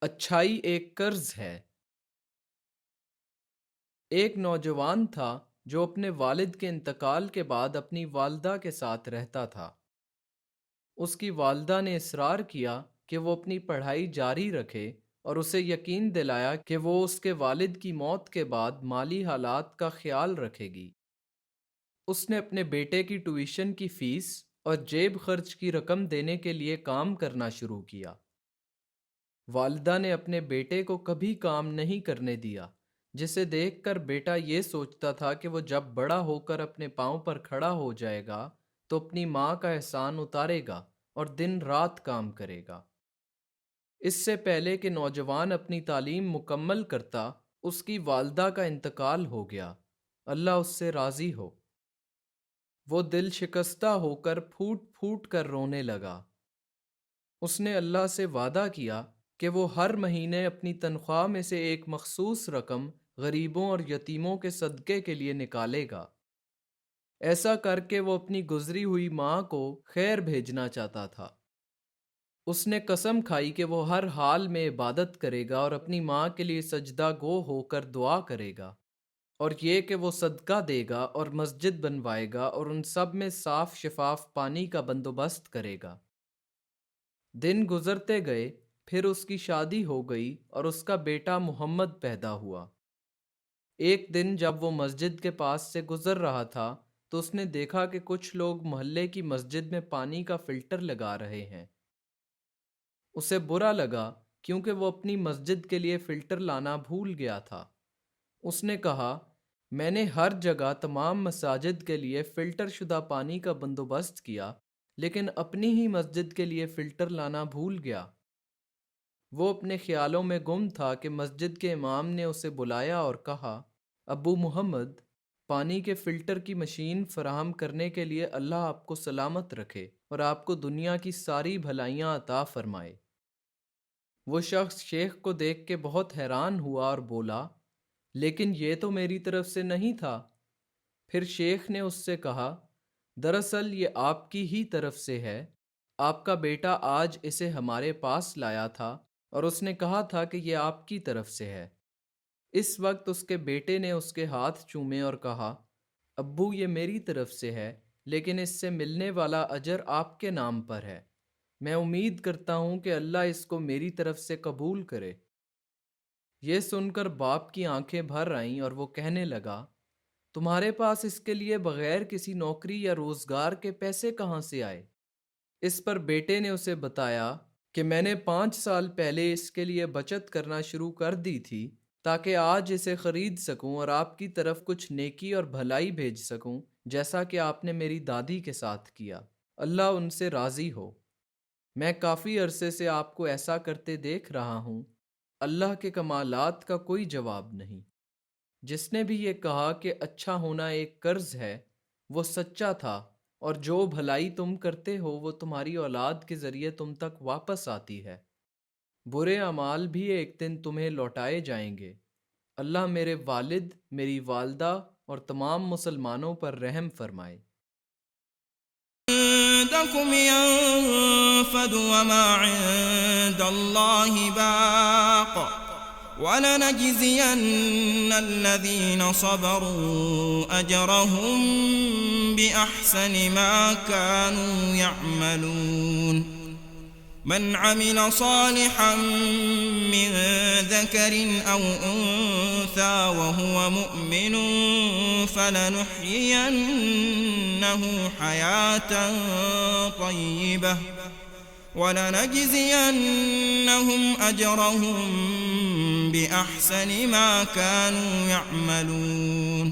اچھائی ایک قرض ہے۔ ایک نوجوان تھا جو اپنے والد کے انتقال کے بعد اپنی والدہ کے ساتھ رہتا تھا۔ اس کی والدہ نے اصرار کیا کہ وہ اپنی پڑھائی جاری رکھے اور اسے یقین دلایا کہ وہ اس کے والد کی موت کے بعد مالی حالات کا خیال رکھے گی۔ اس نے اپنے بیٹے کی ٹیوشن کی فیس اور جیب خرچ کی رقم دینے کے لیے کام کرنا شروع کیا۔ والدہ نے اپنے بیٹے کو کبھی کام نہیں کرنے دیا، جسے دیکھ کر بیٹا یہ سوچتا تھا کہ وہ جب بڑا ہو کر اپنے پاؤں پر کھڑا ہو جائے گا تو اپنی ماں کا احسان اتارے گا اور دن رات کام کرے گا۔ اس سے پہلے کہ نوجوان اپنی تعلیم مکمل کرتا، اس کی والدہ کا انتقال ہو گیا۔ اللہ اس سے راضی ہو۔ وہ دل شکستہ ہو کر پھوٹ پھوٹ کر رونے لگا۔ اس نے اللہ سے وعدہ کیا کہ وہ ہر مہینے اپنی تنخواہ میں سے ایک مخصوص رقم غریبوں اور یتیموں کے صدقے کے لیے نکالے گا۔ ایسا کر کے وہ اپنی گزری ہوئی ماں کو خیر بھیجنا چاہتا تھا۔ اس نے قسم کھائی کہ وہ ہر حال میں عبادت کرے گا اور اپنی ماں کے لیے سجدہ گو ہو کر دعا کرے گا، اور یہ کہ وہ صدقہ دے گا اور مسجد بنوائے گا اور ان سب میں صاف شفاف پانی کا بندوبست کرے گا۔ دن گزرتے گئے، پھر اس کی شادی ہو گئی اور اس کا بیٹا محمد پیدا ہوا۔ ایک دن جب وہ مسجد کے پاس سے گزر رہا تھا تو اس نے دیکھا کہ کچھ لوگ محلے کی مسجد میں پانی کا فلٹر لگا رہے ہیں۔ اسے برا لگا کیونکہ وہ اپنی مسجد کے لیے فلٹر لانا بھول گیا تھا۔ اس نے کہا، میں نے ہر جگہ تمام مساجد کے لیے فلٹر شدہ پانی کا بندوبست کیا، لیکن اپنی ہی مسجد کے لیے فلٹر لانا بھول گیا۔ وہ اپنے خیالوں میں گم تھا کہ مسجد کے امام نے اسے بلایا اور کہا، ابو محمد، پانی کے فلٹر کی مشین فراہم کرنے کے لیے اللہ آپ کو سلامت رکھے اور آپ کو دنیا کی ساری بھلائیاں عطا فرمائے۔ وہ شخص شیخ کو دیکھ کے بہت حیران ہوا اور بولا، لیکن یہ تو میری طرف سے نہیں تھا۔ پھر شیخ نے اس سے کہا، دراصل یہ آپ کی ہی طرف سے ہے۔ آپ کا بیٹا آج اسے ہمارے پاس لایا تھا اور اس نے کہا تھا کہ یہ آپ کی طرف سے ہے۔ اس وقت اس کے بیٹے نے اس کے ہاتھ چومے اور کہا، ابو یہ میری طرف سے ہے، لیکن اس سے ملنے والا اجر آپ کے نام پر ہے۔ میں امید کرتا ہوں کہ اللہ اس کو میری طرف سے قبول کرے۔ یہ سن کر باپ کی آنکھیں بھر آئیں اور وہ کہنے لگا، تمہارے پاس اس کے لیے بغیر کسی نوکری یا روزگار کے پیسے کہاں سے آئے؟ اس پر بیٹے نے اسے بتایا کہ میں نے 5 سال پہلے اس کے لیے بچت کرنا شروع کر دی تھی تاکہ آج اسے خرید سکوں اور آپ کی طرف کچھ نیکی اور بھلائی بھیج سکوں، جیسا کہ آپ نے میری دادی کے ساتھ کیا۔ اللہ ان سے راضی ہو۔ میں کافی عرصے سے آپ کو ایسا کرتے دیکھ رہا ہوں۔ اللہ کے کمالات کا کوئی جواب نہیں۔ جس نے بھی یہ کہا کہ اچھا ہونا ایک قرض ہے، وہ سچا تھا، اور جو بھلائی تم کرتے ہو وہ تمہاری اولاد کے ذریعے تم تک واپس آتی ہے۔ برے اعمال بھی ایک دن تمہیں لوٹائے جائیں گے۔ اللہ میرے والد، میری والدہ اور تمام مسلمانوں پر رحم فرمائے۔ عندكم ينفد وما عند الله باق ولنجزين الذين صبروا أجرهم بأحسن ما كانوا يعملون من عمل صالحا من ذكر أو أنثى وهو مؤمن فلنحيينه حياة طيبة ولنجزينهم أجرهم بأحسن ما كانوا يعملون